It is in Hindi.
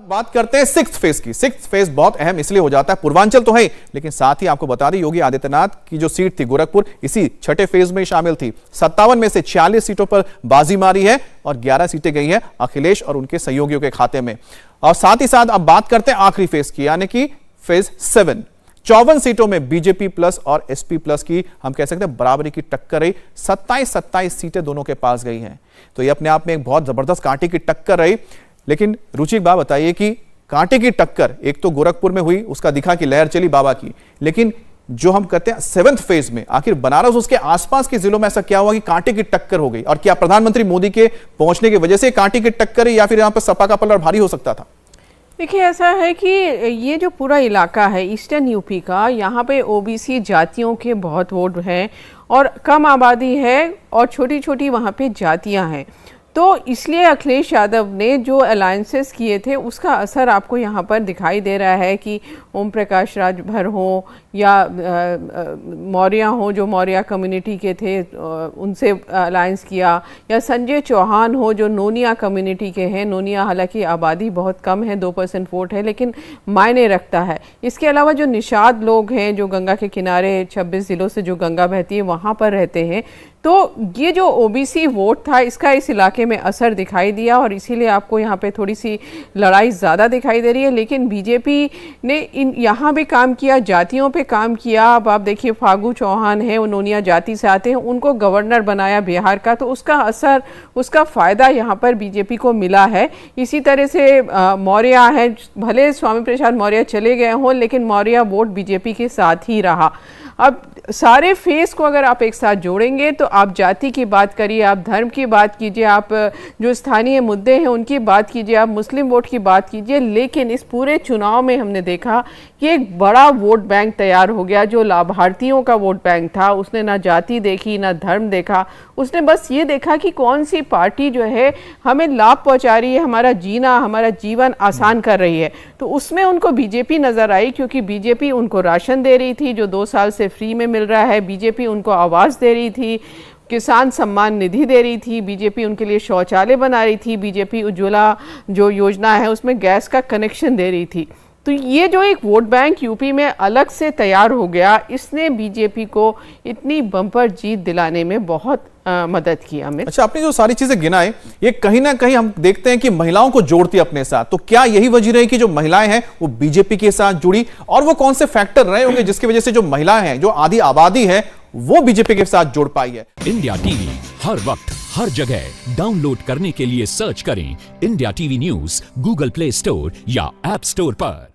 बात करते हैं सिक्स्थ फेज की। सिक्स्थ फेज बहुत अहम इसलिए हो जाता है, पूर्वांचल तो है लेकिन साथ ही आपको बता दें योगी आदित्यनाथ की जो सीट थी गोरखपुर इसी छठे फेज में शामिल थी। 57 में से 46 सीटों पर बाजी मारी है और 11 सीटें गई हैं अखिलेश और उनके सहयोगियों के खाते में। और साथ ही साथ अब बात करते हैं आखिरी फेज की यानी कि फेज 7। 54 सीटों में बीजेपी प्लस और एसपी प्लस की हम कह सकते हैं बराबरी की टक्कर रही। 27 सीटें दोनों के पास गई हैं, तो ये अपने आप में एक बहुत जबरदस्त कांटे की टक्कर रही। लेकिन रुचि एक बात बताइए कि कांटे की टक्कर एक तो गोरखपुर में हुई, उसका दिखा कि लहर चली बाबा की, लेकिन जो हम कहते हैं 7th फेज में आखिर बनारस उसके आसपास के जिलों में ऐसा क्या हुआ कि कांटे की टक्कर हो गई? और क्या प्रधानमंत्री मोदी के पहुंचने की वजह से कांटे की टक्कर या फिर यहां पर सपा का पलड़ा भारी हो सकता था? देखिए ऐसा है कि ये जो पूरा इलाका है ईस्टर्न यूपी का, यहाँ पे ओबीसी जातियों के बहुत वोट हैं और कम आबादी है और छोटी छोटी वहाँ पे जातियाँ हैं, तो इसलिए अखिलेश यादव ने जो अलायंसेस किए थे उसका असर आपको यहाँ पर दिखाई दे रहा है कि ओम प्रकाश राजभर हो या मौर्य हो जो मौर्य कम्युनिटी के थे उनसे अलायंस किया, या संजय चौहान हो जो नोनिया कम्युनिटी के हैं। नोनिया हालांकि आबादी बहुत कम है, 2% वोट है, लेकिन मायने रखता है। इसके अलावा जो निषाद लोग हैं जो गंगा के किनारे 26 ज़िलों से जो गंगा बहती है वहाँ पर रहते हैं, तो ये जो ओबीसी वोट था इसका इस इलाके में असर दिखाई दिया और इसीलिए आपको यहाँ पे थोड़ी सी लड़ाई ज़्यादा दिखाई दे रही है। लेकिन बीजेपी ने यहाँ भी काम किया, जातियों पे काम किया। अब आप देखिए फागू चौहान है, वो नोनिया जाति से आते हैं, उनको गवर्नर बनाया बिहार का, तो उसका असर, उसका फ़ायदा यहाँ पर बीजेपी को मिला है। इसी तरह से मौर्य है, भले स्वामी प्रसाद मौर्य चले गए हों लेकिन मौर्य वोट बीजेपी के साथ ही रहा। अब सारे फेस को अगर आप एक साथ जोड़ेंगे तो आप जाति की बात करिए, आप धर्म की बात कीजिए, आप जो स्थानीय मुद्दे हैं उनकी बात कीजिए, आप मुस्लिम वोट की बात कीजिए, लेकिन इस पूरे चुनाव में हमने देखा कि एक बड़ा वोट बैंक तैयार हो गया जो लाभार्थियों का वोट बैंक था। उसने ना जाति देखी ना धर्म देखा, उसने बस ये देखा कि कौन सी पार्टी जो है हमें लाभ पहुंचा रही है, हमारा जीना, हमारा जीवन आसान कर रही है। तो उसमें उनको बीजेपी नजर आई, क्योंकि बीजेपी उनको राशन दे रही थी जो 2 साल से फ्री में मिल रहा है, बीजेपी उनको आवास दे रही थी, किसान सम्मान निधि दे रही थी, बीजेपी उनके लिए शौचालय बना रही थी, बीजेपी उज्ज्वला जो योजना है उसमें गैस का कनेक्शन दे रही थी। तो ये जो एक वोट बैंक यूपी में अलग से तैयार हो गया, इसने बीजेपी को इतनी बम्पर जीत दिलाने में बहुत मदद की। अमित, अच्छा, आपने जो सारी चीजें गिनाए ये कहीं ना कहीं हम देखते हैं कि महिलाओं को जोड़ती है अपने साथ, तो क्या यही वजह रही कि जो महिलाएं हैं वो बीजेपी के साथ जुड़ी? और वो कौन से फैक्टर रहे होंगे जिसकी वजह से जो महिलाएं हैं, जो आधी आबादी है, वो बीजेपी के साथ जुड़ पाई है? इंडिया टीवी हर वक्त हर जगह डाउनलोड करने के लिए सर्च करें India TV news Google play store या ऐप स्टोर पर।